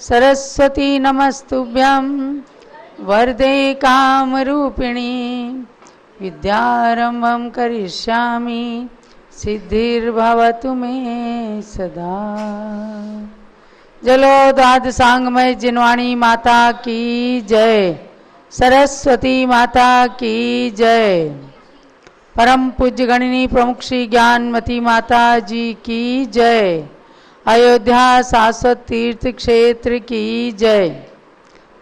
सरस्वती नमस्तुभ्यं वरदे कामरूपिणी विद्यारंभं करिष्यामि सिद्धिर्भवतु मे सदा। जलो द्वादशांगमय जिनवाणी माता की जय, सरस्वती माता की जय। परम पूज्य गणिनी प्रमुख श्री ज्ञानमती माता जी की जय। अयोध्या शाश्वत तीर्थ क्षेत्र की जय।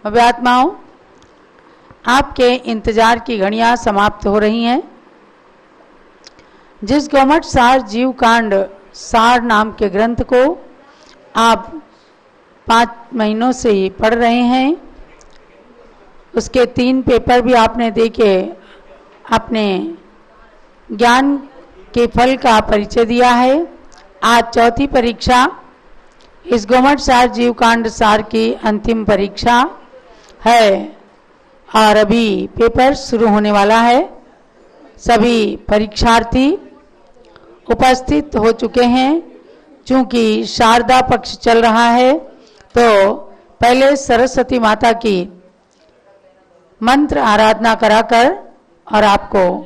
अभ्यात्माओं, आपके इंतजार की घड़ियां समाप्त हो रही हैं। जिस गौमठ सार जीव कांड सार नाम के ग्रंथ को आप 5 महीनों से ही पढ़ रहे हैं, उसके 3 पेपर भी आपने देके अपने ज्ञान के फल का परिचय दिया है। आज चौथी परीक्षा इस गोमठ सार जीव कांड सार की अंतिम परीक्षा है और अभी पेपर शुरू होने वाला है। सभी परीक्षार्थी उपस्थित हो चुके हैं। चूंकि शारदा पक्ष चल रहा है तो पहले सरस्वती माता की मंत्र आराधना कराकर और आपको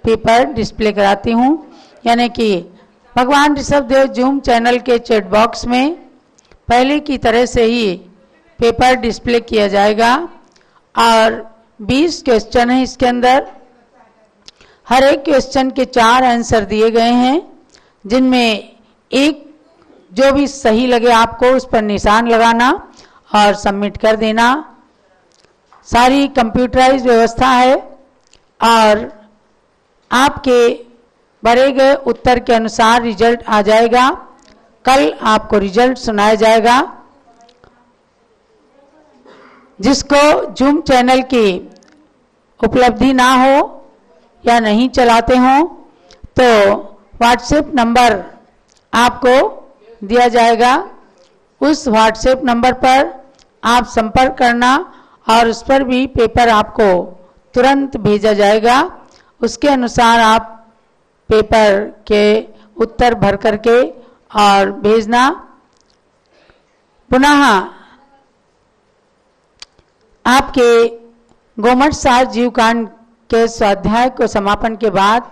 पेपर डिस्प्ले कराती हूँ। यानी कि भगवान ऋषभदेव जूम चैनल के चैट बॉक्स में पहले की तरह से ही पेपर डिस्प्ले किया जाएगा और 20 क्वेश्चन है इसके अंदर। हर एक क्वेश्चन के 4 आंसर दिए गए हैं, जिनमें एक जो भी सही लगे आपको उस पर निशान लगाना और सबमिट कर देना। सारी कंप्यूटराइज व्यवस्था है और आपके भरे गए उत्तर के अनुसार रिजल्ट आ जाएगा। कल आपको रिजल्ट सुनाया जाएगा। जिसको जूम चैनल की उपलब्धि ना हो या नहीं चलाते हो तो व्हाट्सएप नंबर आपको दिया जाएगा। उस व्हाट्सएप नंबर पर आप संपर्क करना और उस पर भी पेपर आपको तुरंत भेजा जाएगा। उसके अनुसार आप पेपर के उत्तर भर करके और भेजना। पुनः आपके गोमठ सार जीवकांड के स्वाध्याय को समापन के बाद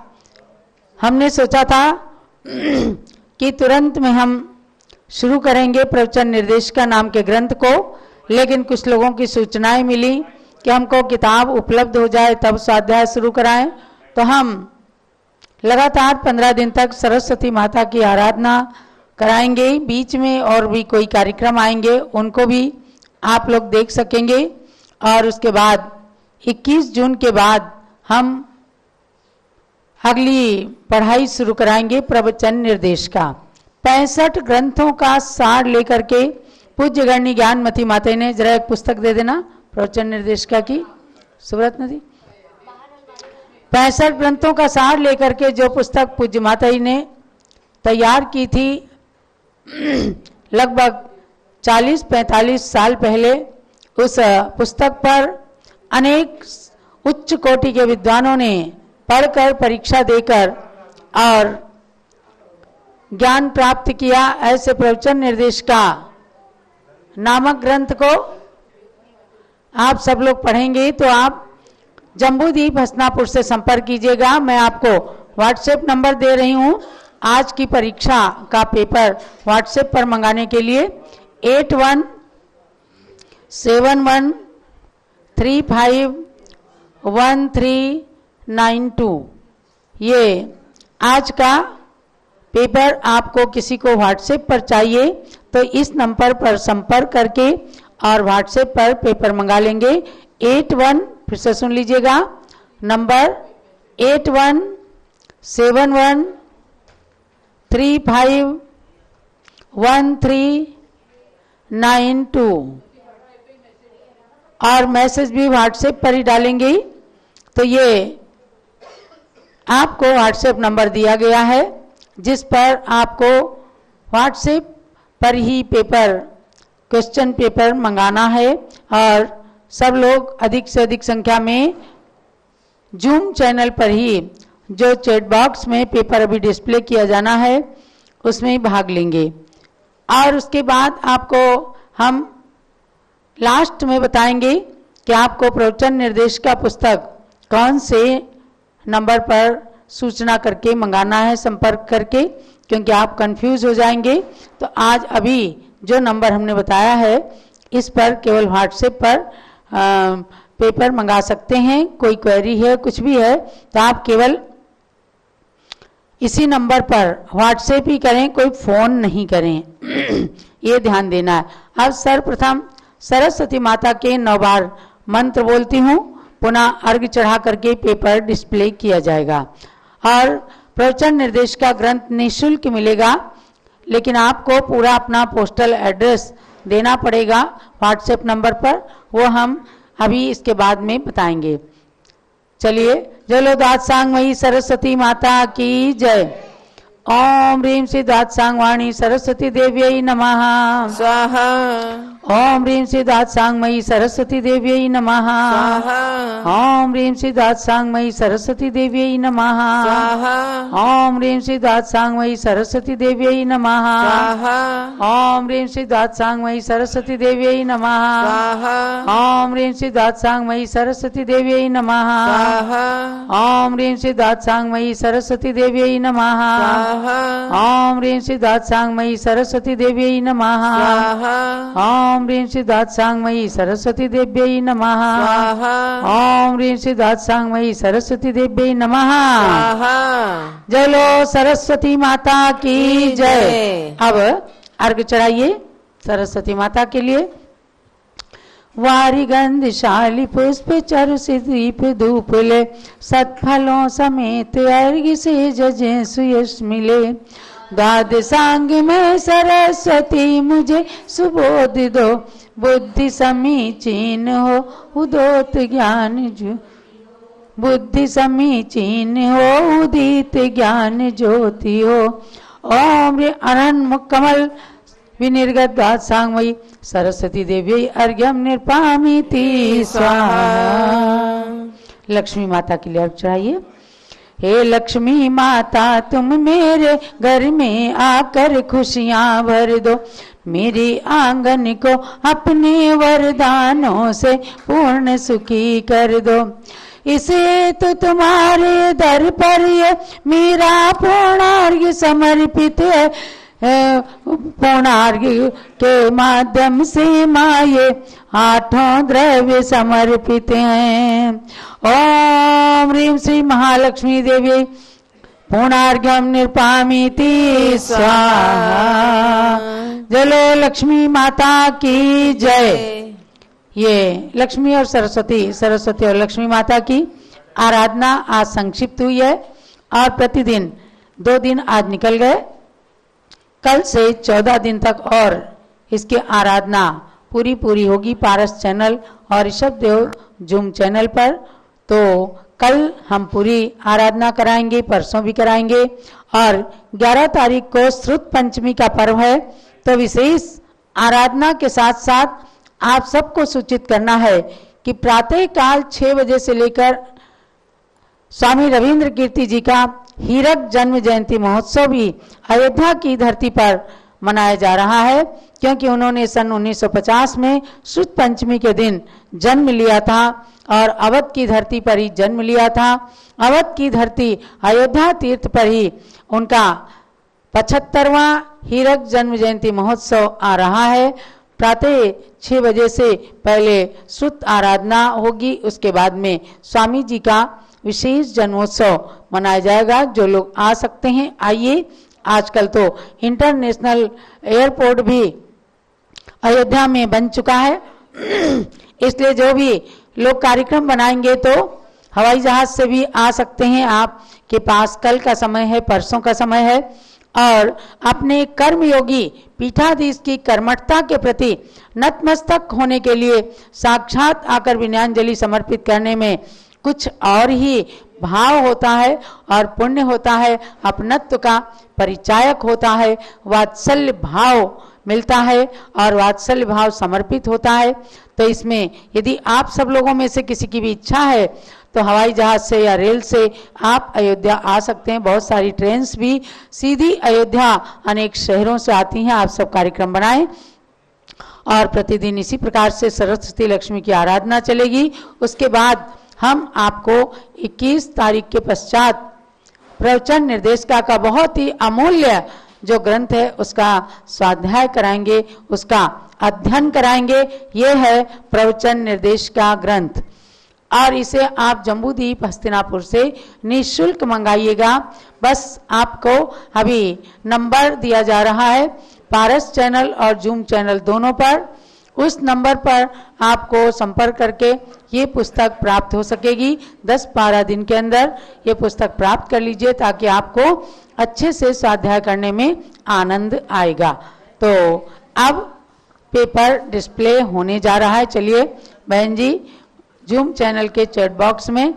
हमने सोचा था कि तुरंत में हम शुरू करेंगे प्रवचन निर्देशिका नाम के ग्रंथ को, लेकिन कुछ लोगों की सूचनाएं मिली कि हमको किताब उपलब्ध हो जाए तब स्वाध्याय शुरू कराएं। तो हम लगातार 15 दिन तक सरस्वती माता की आराधना कराएंगे। बीच में और भी कोई कार्यक्रम आएंगे, उनको भी आप लोग देख सकेंगे। और उसके बाद 21 जून के बाद हम अगली पढ़ाई शुरू कराएंगे प्रवचन निर्देश का। 65 ग्रंथों का सार लेकर के पूज्य गणनी ज्ञानमती माता ने, जरा एक पुस्तक दे देना प्रवचन निर्देशिका की, सुब्रत नदी। 65 ग्रंथों का सार लेकर के जो पुस्तक पूज्य माता जी ने तैयार की थी लगभग 40-45 साल पहले, उस पुस्तक पर अनेक उच्च कोटि के विद्वानों ने पढ़कर परीक्षा देकर और ज्ञान प्राप्त किया। ऐसे प्रवचन निर्देशिका नामक ग्रंथ को आप सब लोग पढ़ेंगे तो आप जम्बूद्वीप हसनापुर से संपर्क कीजिएगा। मैं आपको व्हाट्सएप नंबर दे रही हूँ। आज की परीक्षा का पेपर व्हाट्सएप पर मंगाने के लिए 8171351392 ये आज का पेपर आपको किसी को व्हाट्सएप पर चाहिए तो इस नंबर पर संपर्क करके और व्हाट्सएप पर पेपर मंगा लेंगे। 81 फिर से सुन लीजिएगा नंबर 8171351392 और मैसेज भी व्हाट्सएप पर ही डालेंगे। तो ये आपको व्हाट्सएप नंबर दिया गया है जिस पर आपको व्हाट्सएप पर ही पेपर क्वेश्चन पेपर मंगाना है। और सब लोग अधिक से अधिक संख्या में जूम चैनल पर ही जो चैट बॉक्स में पेपर अभी डिस्प्ले किया जाना है उसमें भाग लेंगे। और उसके बाद आपको हम लास्ट में बताएंगे कि आपको प्रवचन निर्देशिका पुस्तक कौन से नंबर पर सूचना करके मंगाना है, संपर्क करके, क्योंकि आप कंफ्यूज हो जाएंगे। तो आज अभी जो नंबर हमने बताया है इस पर केवल व्हाट्सएप पर पेपर मंगा सकते हैं। कोई क्वेरी है, कुछ भी है तो आप केवल इसी नंबर पर व्हाट्सएप ही करें, कोई फ़ोन नहीं करें ये ध्यान देना है। अब सर्वप्रथम सरस्वती माता के 9 बार मंत्र बोलती हूँ, पुनः अर्घ्य चढ़ा करके पेपर डिस्प्ले किया जाएगा। और प्रवचन निर्देश का ग्रंथ निःशुल्क मिलेगा, लेकिन आपको पूरा अपना पोस्टल एड्रेस देना पड़ेगा व्हाट्सएप नंबर पर, वो हम अभी इसके बाद में बताएंगे। चलिए, जलो दात्सांगमयी सरस्वती माता की जय। ओम ह्रीं श्री दात्सांगवाणी सरस्वती देव्यै नमः स्वाहा। ओम ह्रीं श्री दात्सांगमयी सरस्वती देव्यै नमः स्वाहा। ओम ह्रीं श्री दात्सांगमयी सरस्वती देव्यै नमः स्वाहा। ओम ह्रीं श्री दात्सांगमयी सरस्वती देव्यै नमः स्वाहा। ओम ह्रीं श्री दात्सांगमयी सरस्वती देव्यै नमः स्वाहा। ओम ह्रीं श्री दात्सांगमयी सरस्वती देव्यै नमः स्वाहा। ओम ह्रीं श्री दात्सांगमयी सरस्वती देव्यै नमः स्वाहा। ओम ह्रीं श्री दात्सांगमयी सरस्वती देव्यै नमः स्वाहा। ओम ह्रीं श्री दात्सांगमयी सरस्वती देव्यै नमः स्वाहा। ओम ह्रीं श्री दात्सांगमयी सरस्वती देव्यै नमः। स्वाहा। जलो सरस्वती माता की जय। अब अर्घ चढ़ाइए सरस्वती माता के लिए। वारी गंध शाली पुष्प चरु से दीप धूप ले, सत्फलों समेत अर्घ्य से जजें सुयश मिले। द्वादशांग में सरस्वती मुझे सुबोध दो, बुद्धि समीचीन हो उदोत ज्ञान जो, बुद्धि समीचीन हो उदित ज्ञान ज्योति हो। ओम अनन मुकमल विनिर्गत दात्सांगमयी सरस्वती देवी अर्घ्यम निर्पामिति स्वाहा। लक्ष्मी माता के लिए अर्घ्य चढ़ाइए। हे लक्ष्मी माता तुम मेरे घर में आकर खुशियां भर दो, मेरी आंगन को अपने वरदानों से पूर्ण सुखी कर दो। इसे तो तुम्हारे दर पर ये मेरा पूर्णार्घ्य समर्पित है, पूर्णार्घ्य के माध्यम से माये 8 द्रव्य समर्पित हैं। ओम ह्रीं श्री महालक्ष्मी देवी पूर्णार्घ्यम निर्पामिति स्वाहा। जलो लक्ष्मी माता की जय। ये लक्ष्मी और सरस्वती, सरस्वती और लक्ष्मी माता की आराधना आज संक्षिप्त हुई है और प्रतिदिन 2 दिन आज निकल गए, कल से 14 दिन तक और इसकी आराधना पूरी होगी पारस चैनल और ऋषभ देव जूम चैनल पर। तो कल हम पूरी आराधना कराएंगे, परसों भी कराएंगे। और 11 तारीख को श्रुत पंचमी का पर्व है, तो विशेष आराधना के साथ साथ आप सबको सूचित करना है कि प्रातः काल 6 बजे से लेकर स्वामी रविंद्र कीर्ति जी का हीरक जन्म जयंती महोत्सव भी अयोध्या की धरती पर मनाया जा रहा है, क्योंकि उन्होंने सन 1950 में शुद्ध पंचमी के दिन जन्म लिया था और अवध की धरती पर ही जन्म लिया था। अवध की धरती अयोध्या तीर्थ पर ही उनका 75वां हीरक जन्म जयंती महोत्सव आ रहा है। प्रातः 6 बजे से पहले शुद्ध आराधना होगी, उसके बाद में स्वामी जी का विशेष जन्मोत्सव मनाया जाएगा। जो लोग आ सकते हैं आइए। आजकल तो इंटरनेशनल एयरपोर्ट भी अयोध्या में बन चुका है, इसलिए जो भी लोग कार्यक्रम बनाएंगे तो हवाई जहाज से भी आ सकते हैं। आपके पास कल का समय है, परसों का समय है, और अपने कर्मयोगी पीठाधीश की कर्मठता के प्रति नतमस्तक होने के लिए साक्षात आकर विनयाञ्जलि समर्पित करने में कुछ और ही भाव होता है और पुण्य होता है, अपनत्व का परिचायक होता है, वात्सल्य भाव मिलता है और वात्सल्य भाव समर्पित होता है। तो इसमें यदि आप सब लोगों में से किसी की भी इच्छा है तो हवाई जहाज से या रेल से आप अयोध्या आ सकते हैं। बहुत सारी ट्रेन्स भी सीधी अयोध्या अनेक शहरों से आती हैं। आप सब कार्यक्रम बनाएं और प्रतिदिन इसी प्रकार से सरस्वती लक्ष्मी की आराधना चलेगी। उसके बाद हम आपको 21 तारीख के पश्चात प्रवचन निर्देशिका का बहुत ही अमूल्य जो ग्रंथ है उसका स्वाध्याय कराएंगे, उसका अध्ययन कराएंगे। ये है प्रवचन निर्देशिका ग्रंथ और इसे आप जम्बूद्वीप हस्तिनापुर से निःशुल्क मंगाइएगा। बस आपको अभी नंबर दिया जा रहा है पारस चैनल और जूम चैनल दोनों पर, उस नंबर पर आपको संपर्क करके ये पुस्तक प्राप्त हो सकेगी। 10-12 दिन के अंदर ये पुस्तक प्राप्त कर लीजिए ताकि आपको अच्छे से स्वाध्याय करने में आनंद आएगा। तो अब पेपर डिस्प्ले होने जा रहा है। चलिए बहन जी, जूम चैनल के चैट बॉक्स में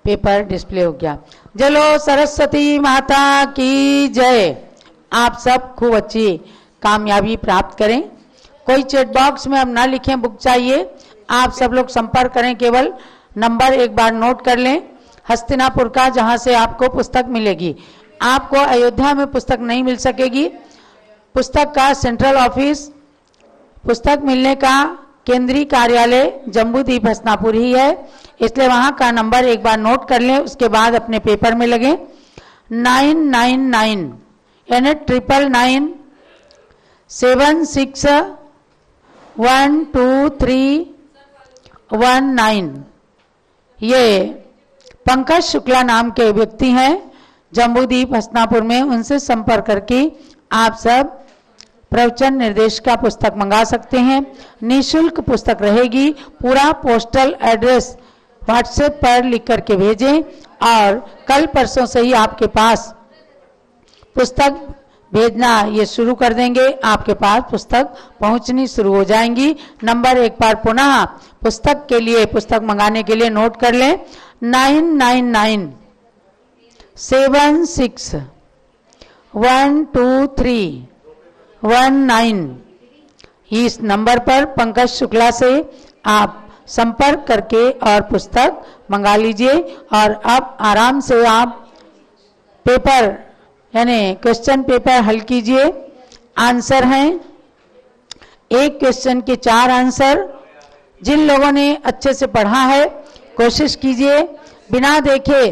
पेपर डिस्प्ले हो गया। जलो सरस्वती माता की जय। आप सब खूब अच्छी कामयाबी प्राप्त करें। कोई चैट बॉक्स में अब ना लिखें बुक चाहिए, आप सब लोग संपर्क करें, केवल नंबर एक बार नोट कर लें हस्तिनापुर का, जहां से आपको पुस्तक मिलेगी। आपको अयोध्या में पुस्तक नहीं मिल सकेगी। पुस्तक का सेंट्रल ऑफिस, पुस्तक मिलने का केंद्रीय कार्यालय जम्बूद्वीप हस्तिनापुर ही है, इसलिए वहां का नंबर एक बार नोट कर लें। उसके बाद अपने पेपर में लगे 999 यानी 999 76123119। ये पंकज शुक्ला नाम के व्यक्ति हैं जम्बूद्वीप हस्तिनापुर में, उनसे संपर्क करके आप सब प्रवचन निर्देशिका पुस्तक मंगा सकते हैं। निःशुल्क पुस्तक रहेगी। पूरा पोस्टल एड्रेस व्हाट्सएप पर लिख करके भेजें और कल परसों से ही आपके पास पुस्तक भेजना ये शुरू कर देंगे। आपके पास पुस्तक पहुंचनी शुरू हो जाएंगी। नंबर एक बार पुनः पुस्तक के लिए, पुस्तक मंगाने के लिए नोट कर लें 999 76123119। इस नंबर पर पंकज शुक्ला से आप संपर्क करके और पुस्तक मंगा लीजिए। और अब आराम से आप पेपर यानी क्वेश्चन पेपर हल कीजिए। आंसर हैं, एक क्वेश्चन के 4 आंसर। जिन लोगों ने अच्छे से पढ़ा है कोशिश कीजिए बिना देखे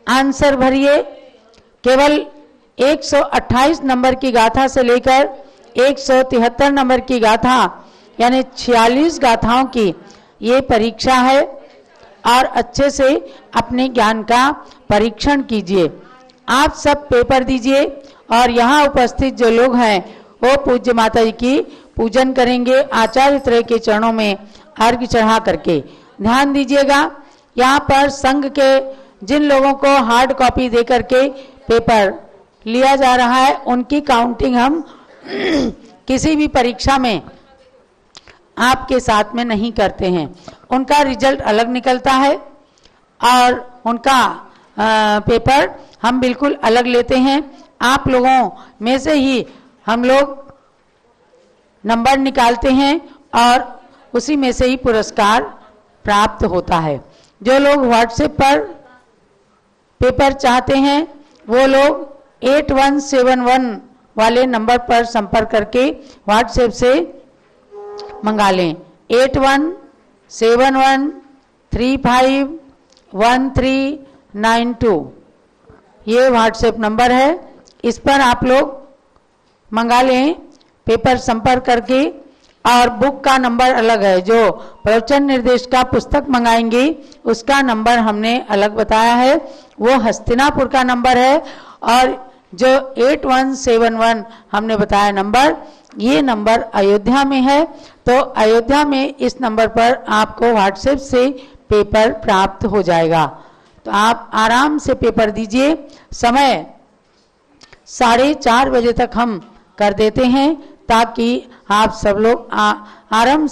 आंसर भरिए। केवल 128 नंबर की गाथा से लेकर 173 नंबर की गाथा यानी 46 गाथाओं की ये परीक्षा है और अच्छे से अपने ज्ञान का परीक्षण कीजिए। आप सब पेपर दीजिए और यहाँ उपस्थित जो लोग हैं वो पूज्य माता जी की पूजन करेंगे आचार्य त्रय के चरणों में अर्घ्य चढ़ा करके। ध्यान दीजिएगा, यहाँ पर संघ के जिन लोगों को हार्ड कॉपी दे करके पेपर लिया जा रहा है उनकी काउंटिंग हम किसी भी परीक्षा में आपके साथ में नहीं करते हैं। उनका रिजल्ट अलग निकलता है और उनका पेपर हम बिल्कुल अलग लेते हैं। आप लोगों में से ही हम लोग नंबर निकालते हैं और उसी में से ही पुरस्कार प्राप्त होता है। जो लोग व्हाट्सएप पर पेपर चाहते हैं वो लोग 8171 वाले नंबर पर संपर्क करके व्हाट्सएप से मंगा लें। 8171351392 ये व्हाट्सएप नंबर है, इस पर आप लोग मंगा लें पेपर संपर्क करके। और बुक का नंबर अलग है, जो प्रवचन निर्देश का पुस्तक मंगाएंगे उसका नंबर हमने अलग बताया है, वो हस्तिनापुर का नंबर है। और जो 8171 हमने बताया नंबर, ये नंबर अयोध्या में है। तो अयोध्या में इस नंबर पर आपको व्हाट्सएप से पेपर प्राप्त हो जाएगा। तो आप आराम से पेपर दीजिए। समय 4:30 बजे तक हम कर देते हैं ताकि आप सब लोग आराम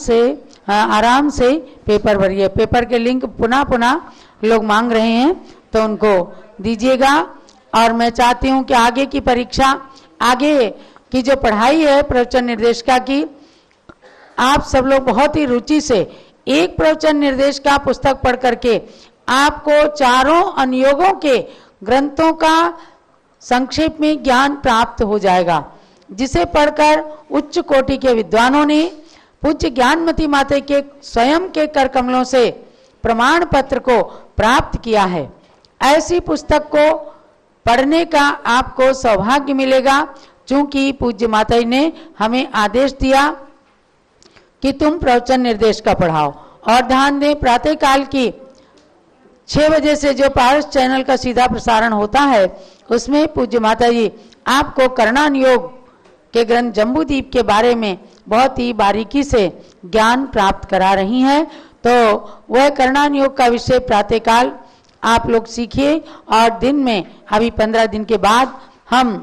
से पेपर भरिए। पेपर के लिंक पुनः लोग मांग रहे हैं तो उनको दीजिएगा। और मैं चाहती हूं कि आगे की परीक्षा, आगे की जो पढ़ाई है प्रवचन निर्देशिका की, आप सब लोग बहुत ही रुचि से एक प्रवचन निर्देशिका पुस्तक पढ़ करके आपको चारों अनुयोगों के ग्रंथों का संक्षेप में ज्ञान प्राप्त हो जाएगा। जिसे पढ़कर उच्च कोटि के विद्वानों ने पूज्य ज्ञानमती माता के स्वयं के कर कमलों से प्रमाण पत्र को प्राप्त किया है। ऐसी पुस्तक को पढ़ने का आपको सौभाग्य मिलेगा, क्योंकि पूज्य माता जी ने हमें आदेश दिया कि तुम प्रवचन निर्देश का पढ़ाओ। और ध्यान दें, प्रातः काल की 6 बजे से जो पारस चैनल का सीधा प्रसारण होता है, उसमें पूज्य माता जी आपको करणान योग के ग्रंथ जम्बूदीप के बारे में बहुत ही बारीकी से ज्ञान प्राप्त करा रही हैं। तो वह करणान योग का विषय प्रातःकाल आप लोग सीखिए, और दिन में अभी 15 दिन के बाद हम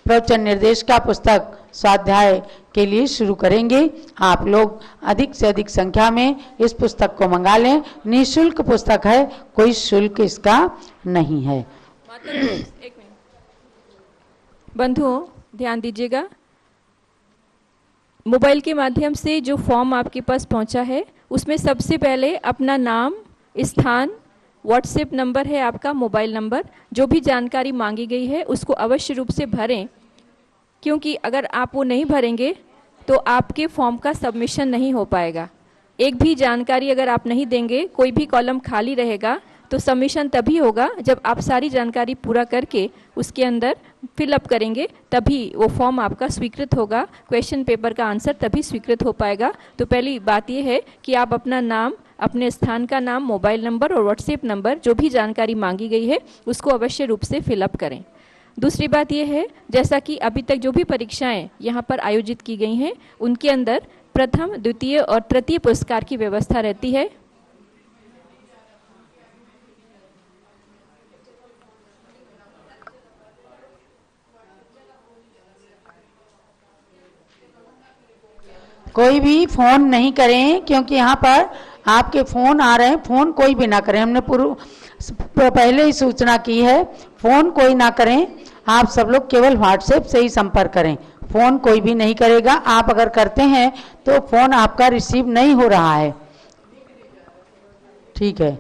प्रवचन निर्देश का पुस्तक स्वाध्याय के लिए शुरू करेंगे। आप लोग अधिक से अधिक संख्या में इस पुस्तक को मंगा लें। निःशुल्क पुस्तक है, कोई शुल्क इसका नहीं है। बंधुओं ध्यान दीजिएगा, मोबाइल के माध्यम से जो फॉर्म आपके पास पहुंचा है उसमें सबसे पहले अपना नाम, स्थान, व्हाट्सएप नंबर है आपका, मोबाइल नंबर, जो भी जानकारी मांगी गई है उसको अवश्य रूप से भरें, क्योंकि अगर आप वो नहीं भरेंगे तो आपके फॉर्म का सबमिशन नहीं हो पाएगा। एक भी जानकारी अगर आप नहीं देंगे, कोई भी कॉलम खाली रहेगा, तो सबमिशन तभी होगा जब आप सारी जानकारी पूरा करके उसके अंदर फिलअप करेंगे, तभी वो फॉर्म आपका स्वीकृत होगा, क्वेश्चन पेपर का आंसर तभी स्वीकृत हो पाएगा। तो पहली बात ये है कि आप अपना नाम, अपने स्थान का नाम, मोबाइल नंबर और व्हाट्सएप नंबर, जो भी जानकारी मांगी गई है उसको अवश्य रूप से फिलअप करें। दूसरी बात यह है, जैसा कि अभी तक जो भी परीक्षाएं यहाँ पर आयोजित की गई हैं उनके अंदर प्रथम, द्वितीय और तृतीय पुरस्कार की व्यवस्था रहती है। कोई भी फोन नहीं करें, क्योंकि यहाँ पर आपके फोन आ रहे हैं, फोन कोई भी ना करें। हमने पहले ही सूचना की है, फोन कोई ना करें। आप सब लोग केवल व्हाट्सएप से ही संपर्क करें, फोन कोई भी नहीं करेगा। आप अगर करते हैं तो फोन आपका रिसीव नहीं हो रहा है, ठीक है।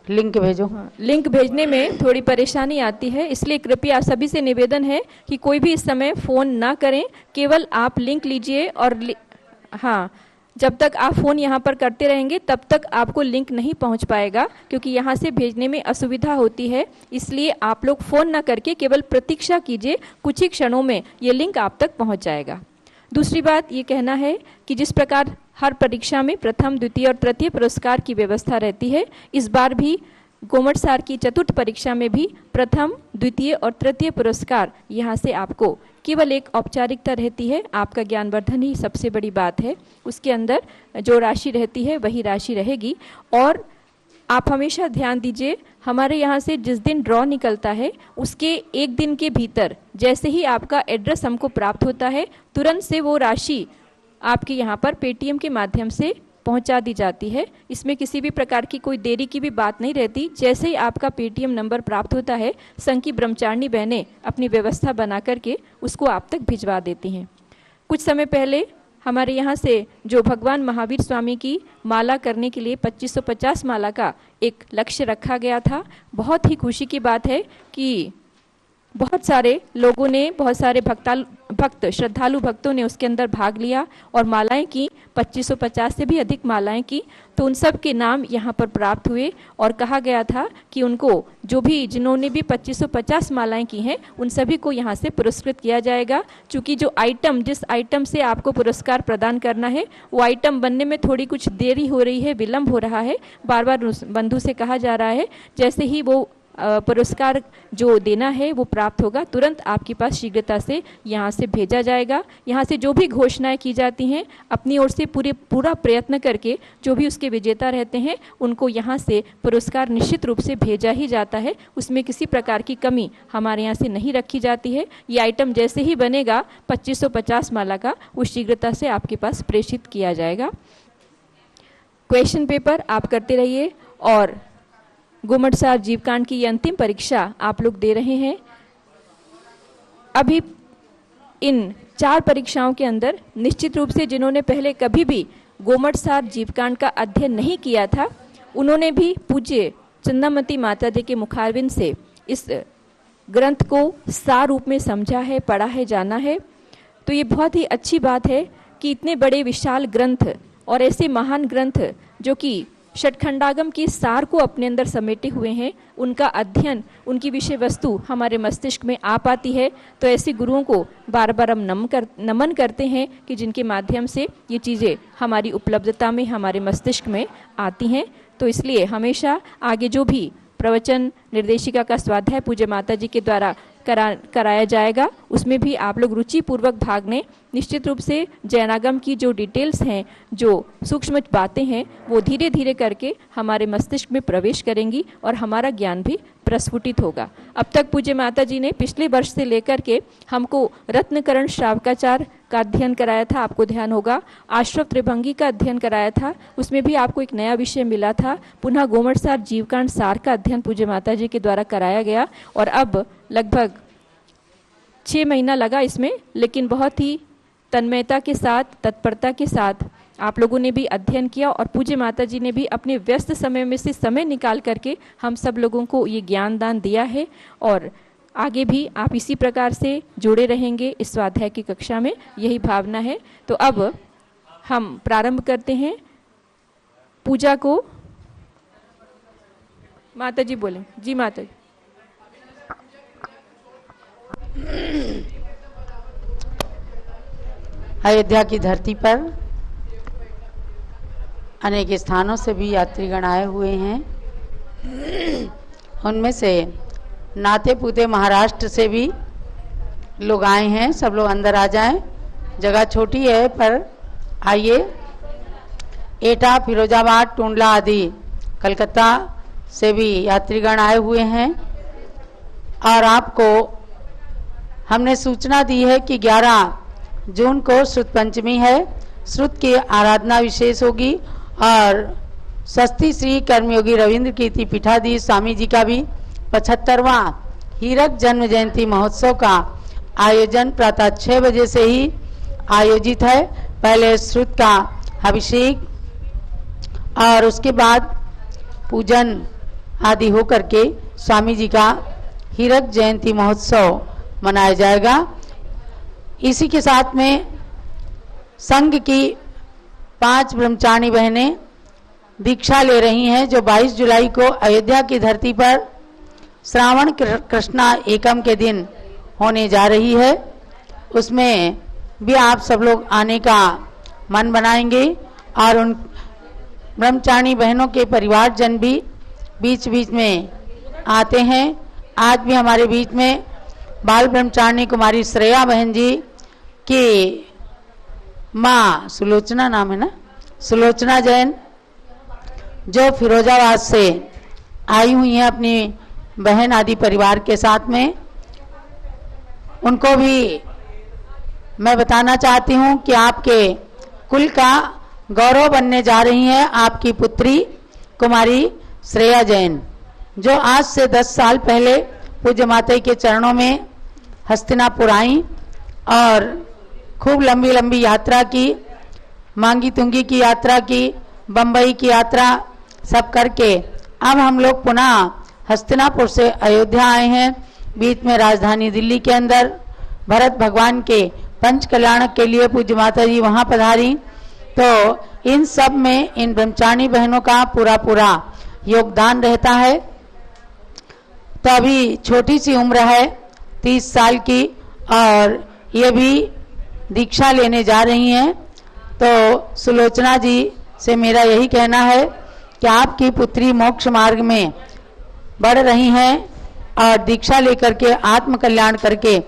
लिंक भेजो। हाँ, लिंक भेजने में थोड़ी परेशानी आती है, इसलिए कृपया सभी से निवेदन है कि कोई भी इस समय फोन ना करें, केवल आप लिंक लीजिए और हाँ, जब तक आप फ़ोन यहाँ पर करते रहेंगे तब तक आपको लिंक नहीं पहुँच पाएगा, क्योंकि यहाँ से भेजने में असुविधा होती है। इसलिए आप लोग फ़ोन ना करके केवल प्रतीक्षा कीजिए, कुछ ही क्षणों में ये लिंक आप तक पहुँच जाएगा। दूसरी बात ये कहना है कि जिस प्रकार हर परीक्षा में प्रथम, द्वितीय और तृतीय पुरस्कार की व्यवस्था रहती है, इस बार भी गोमटसार की चतुर्थ परीक्षा में भी प्रथम, द्वितीय और तृतीय पुरस्कार यहाँ से आपको केवल एक औपचारिकता रहती है। आपका ज्ञानवर्धन ही सबसे बड़ी बात है, उसके अंदर जो राशि रहती है वही राशि रहेगी। और आप हमेशा ध्यान दीजिए, हमारे यहाँ से जिस दिन ड्रॉ निकलता है उसके एक दिन के भीतर जैसे ही आपका एड्रेस हमको प्राप्त होता है, तुरंत से वो राशि आपके यहाँ पर पेटीएम के माध्यम से पहुंचा दी जाती है। इसमें किसी भी प्रकार की कोई देरी की भी बात नहीं रहती। जैसे ही आपका पेटीएम नंबर प्राप्त होता है, संघ की ब्रह्मचारिणी बहनें अपनी व्यवस्था बना करके उसको आप तक भिजवा देती हैं। कुछ समय पहले हमारे यहाँ से जो भगवान महावीर स्वामी की माला करने के लिए 2550 माला का एक लक्ष्य रखा गया था। बहुत ही खुशी की बात है कि बहुत सारे लोगों ने, बहुत सारे श्रद्धालु भक्तों ने उसके अंदर भाग लिया और मालाएं की, 2550 से भी अधिक मालाएं की। तो उन सब के नाम यहाँ पर प्राप्त हुए और कहा गया था कि उनको जिन्होंने भी 2550 मालाएं की हैं उन सभी को यहाँ से पुरस्कृत किया जाएगा। चूँकि जिस आइटम से आपको पुरस्कार प्रदान करना है वो आइटम बनने में थोड़ी कुछ देरी हो रही है, विलम्ब हो रहा है। बार बार बंधु से कहा जा रहा है, जैसे ही वो पुरस्कार जो देना है वो प्राप्त होगा, तुरंत आपके पास शीघ्रता से यहाँ से भेजा जाएगा। यहाँ से जो भी घोषणाएं की जाती हैं, अपनी ओर से पूरा प्रयत्न करके जो भी उसके विजेता रहते हैं उनको यहाँ से पुरस्कार निश्चित रूप से भेजा ही जाता है। उसमें किसी प्रकार की कमी हमारे यहाँ से नहीं रखी जाती है। ये आइटम जैसे ही बनेगा 2550 माला का, वो शीघ्रता से आपके पास प्रेषित किया जाएगा। क्वेश्चन पेपर आप करते रहिए और गोमटसार जीवकांड की ये अंतिम परीक्षा आप लोग दे रहे हैं। अभी इन 4 परीक्षाओं के अंदर निश्चित रूप से जिन्होंने पहले कभी भी गोमटसार जीवकांड का अध्ययन नहीं किया था, उन्होंने भी पूज्य चंदामती माता जी के मुखारविंद से इस ग्रंथ को सार रूप में समझा है, पढ़ा है, जाना है। तो ये बहुत ही अच्छी बात है कि इतने बड़े विशाल ग्रंथ और ऐसे महान ग्रंथ जो कि षटखंडागम की सार को अपने अंदर समेटे हुए हैं, उनका अध्ययन, उनकी विषय वस्तु हमारे मस्तिष्क में आ पाती है। तो ऐसे गुरुओं को बार बार हम नमन करते हैं कि जिनके माध्यम से ये चीज़ें हमारी उपलब्धता में, हमारे मस्तिष्क में आती हैं। तो इसलिए हमेशा आगे जो भी प्रवचन निर्देशिका का स्वाध्याय पूज्य माता जी के द्वारा कराया जाएगा, उसमें भी आप लोग रुचिपूर्वक भाग लें। निश्चित रूप से जैनागम की जो डिटेल्स हैं, जो सूक्ष्म बातें हैं, वो धीरे धीरे करके हमारे मस्तिष्क में प्रवेश करेंगी और हमारा ज्ञान भी प्रस्फुटित होगा। अब तक पूज्य माता जी ने पिछले वर्ष से लेकर के हमको रत्नकरण श्रावकाचार का अध्ययन कराया था, आपको ध्यान होगा। आश्रव त्रिभंगी का अध्ययन कराया था, उसमें भी आपको एक नया विषय मिला था। पुनः गोमटसार जीवकांड सार का अध्ययन पूज्य माता जी के द्वारा कराया गया और अब लगभग 6 महीना लगा इसमें, लेकिन बहुत ही तन्मयता के साथ, तत्परता के साथ आप लोगों ने भी अध्ययन किया और पूज्य माता जी ने भी अपने व्यस्त समय में से समय निकाल करके हम सब लोगों को ये ज्ञान दान दिया है। और आगे भी आप इसी प्रकार से जुड़े रहेंगे इस स्वाध्याय की कक्षा में, यही भावना है। तो अब हम प्रारंभ करते हैं पूजा को। माता जी बोलें। जी माता जी। अयोध्या की धरती पर अनेक स्थानों से भी यात्रीगण आए हुए हैं। उनमें से नाते पूते महाराष्ट्र से भी लोग आए हैं। सब लोग अंदर आ जाएं, जगह छोटी है पर आइए। एटा, फिरोजाबाद, टुंडला आदि कलकत्ता से भी यात्रीगण आए हुए हैं। और आपको हमने सूचना दी है कि 11 जून को श्रुत पंचमी है। श्रुत की आराधना विशेष होगी और स्वस्ति श्री कर्मयोगी रविंद्र कीर्ति पीठाधीश स्वामी जी का भी 75वां हीरक जन्म जयंती महोत्सव का आयोजन प्रातः 6 बजे से ही आयोजित है। पहले श्रुत का अभिषेक और उसके बाद पूजन आदि हो करके स्वामी जी का हीरक जयंती महोत्सव मनाया जाएगा। इसी के साथ में संघ की 5 ब्रह्मचारिणी बहनें दीक्षा ले रही हैं, जो 22 जुलाई को अयोध्या की धरती पर श्रावण कृष्णा एकम के दिन होने जा रही है। उसमें भी आप सब लोग आने का मन बनाएंगे और उन ब्रह्मचारिणी बहनों के परिवारजन भी बीच बीच में आते हैं। आज भी हमारे बीच में बाल ब्रह्मचारिणी कुमारी श्रेया बहन जी की माँ सुलोचना नाम है ना, सुलोचना जैन, जो फिरोजाबाद से आई हुई हैं अपनी बहन आदि परिवार के साथ में। उनको भी मैं बताना चाहती हूँ कि आपके कुल का गौरव बनने जा रही हैं आपकी पुत्री कुमारी श्रेया जैन, जो आज से 10 साल पहले पूज्य माता के चरणों में हस्तिनापुर आई और खूब लंबी लंबी यात्रा की, मांगी तुंगी की यात्रा की, बम्बई की यात्रा सब करके अब हम लोग पुनः हस्तिनापुर से अयोध्या आए हैं। बीच में राजधानी दिल्ली के अंदर भरत भगवान के पंच कल्याणक के लिए पूज्य माता जी वहाँ पधारी। तो इन सब में इन ब्रह्मचारिणी बहनों का पूरा योगदान रहता है। तो अभी छोटी सी उम्र है, 30 साल की, और ये भी दीक्षा लेने जा रही हैं। तो सुलोचना जी से मेरा यही कहना है कि आपकी पुत्री मोक्ष मार्ग में बढ़ रही हैं और दीक्षा लेकर के आत्म कल्याण करके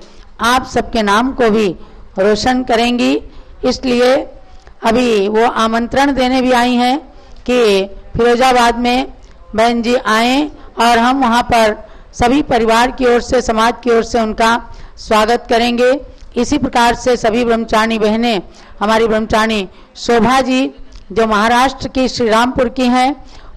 आप सबके नाम को भी रोशन करेंगी। इसलिए अभी वो आमंत्रण देने भी आई हैं कि फिरोजाबाद में बहन जी आएँ और हम वहाँ पर सभी परिवार की ओर से, समाज की ओर से उनका स्वागत करेंगे। इसी प्रकार से सभी ब्रह्मचारिणी बहनें, हमारी ब्रह्मचारिणी शोभा जी जो महाराष्ट्र की श्रीरामपुर की हैं,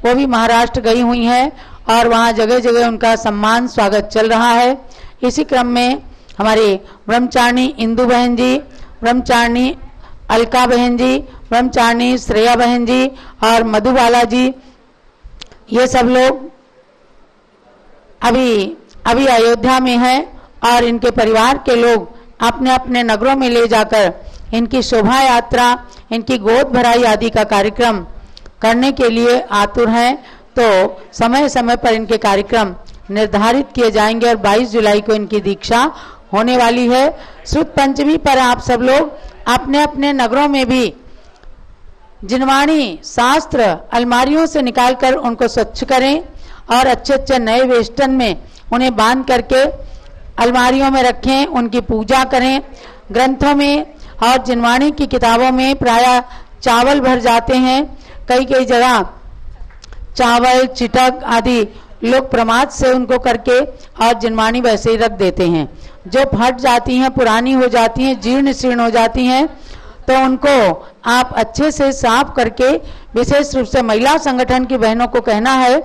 वो भी महाराष्ट्र गई हुई हैं और वहाँ जगह जगह उनका सम्मान स्वागत चल रहा है। इसी क्रम में हमारी ब्रह्मचारिणी इंदु बहन जी, ब्रह्मचारिणी अलका बहन जी, ब्रह्मचारिणी श्रेया बहन जी और मधुबाला जी, ये सब लोग अभी अयोध्या में हैं और इनके परिवार के लोग अपने अपने नगरों में ले जाकर इनकी शोभा यात्रा, इनकी गोद भराई आदि का कार्यक्रम करने के लिए आतुर हैं। तो समय समय पर इनके कार्यक्रम निर्धारित किए जाएंगे और 22 जुलाई को इनकी दीक्षा होने वाली है। शुद्ध पंचमी पर आप सब लोग अपने अपने नगरों में भी जिनवाणी शास्त्र अलमारियों से निकालकर उनको स्वच्छ करें और अच्छे अच्छे नए वेस्टर्न में उन्हें बांध करके अलमारियों में रखें, उनकी पूजा करें। ग्रंथों में और जिनवाणी की किताबों में प्रायः चावल भर जाते हैं, कई कई जगह चावल चिटक आदि लोग प्रमाद से उनको करके और जिनवाणी वैसे ही रख देते हैं। जो फट जाती हैं, पुरानी हो जाती हैं, जीर्ण शीर्ण हो जाती हैं, तो उनको आप अच्छे से साफ करके, विशेष रूप से महिला संगठन की बहनों को कहना है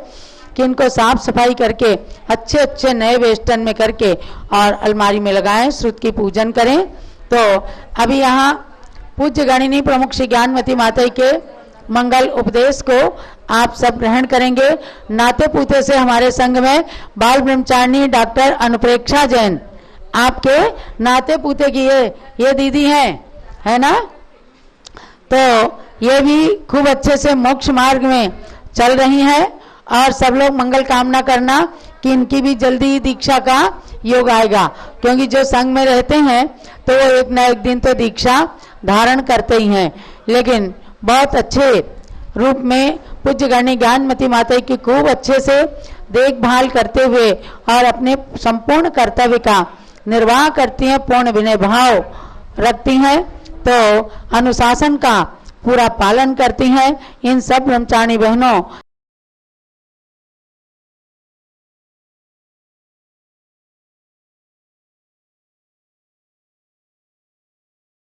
कि इनको साफ सफाई करके अच्छे अच्छे नए वेस्टर्न में करके और अलमारी में लगाएं, श्रुत की पूजन करें। तो अभी यहाँ पूज्य गणिनी प्रमुख श्री ज्ञानमती माता के मंगल उपदेश को आप सब ग्रहण करेंगे। नाते पूते से हमारे संघ में बाल ब्रह्मचारिणी डॉक्टर अनुप्रेक्षा जैन आपके नाते पूते की ये दीदी हैं, है ना। तो ये भी खूब अच्छे से मोक्ष मार्ग में चल रही हैं और सब लोग मंगल कामना करना कि इनकी भी जल्दी दीक्षा का योग आएगा, क्योंकि जो संघ में रहते हैं तो वो एक न एक दिन तो दीक्षा धारण करते ही हैं। लेकिन बहुत अच्छे रूप में पूज्य गणिनी ज्ञानमती माता की खूब अच्छे से देखभाल करते हुए और अपने संपूर्ण कर्तव्य का निर्वाह करती हैं, पूर्ण विनय भाव रखती हैं, तो अनुशासन का पूरा पालन करती हैं। इन सब ब्रह्मचारिणी बहनों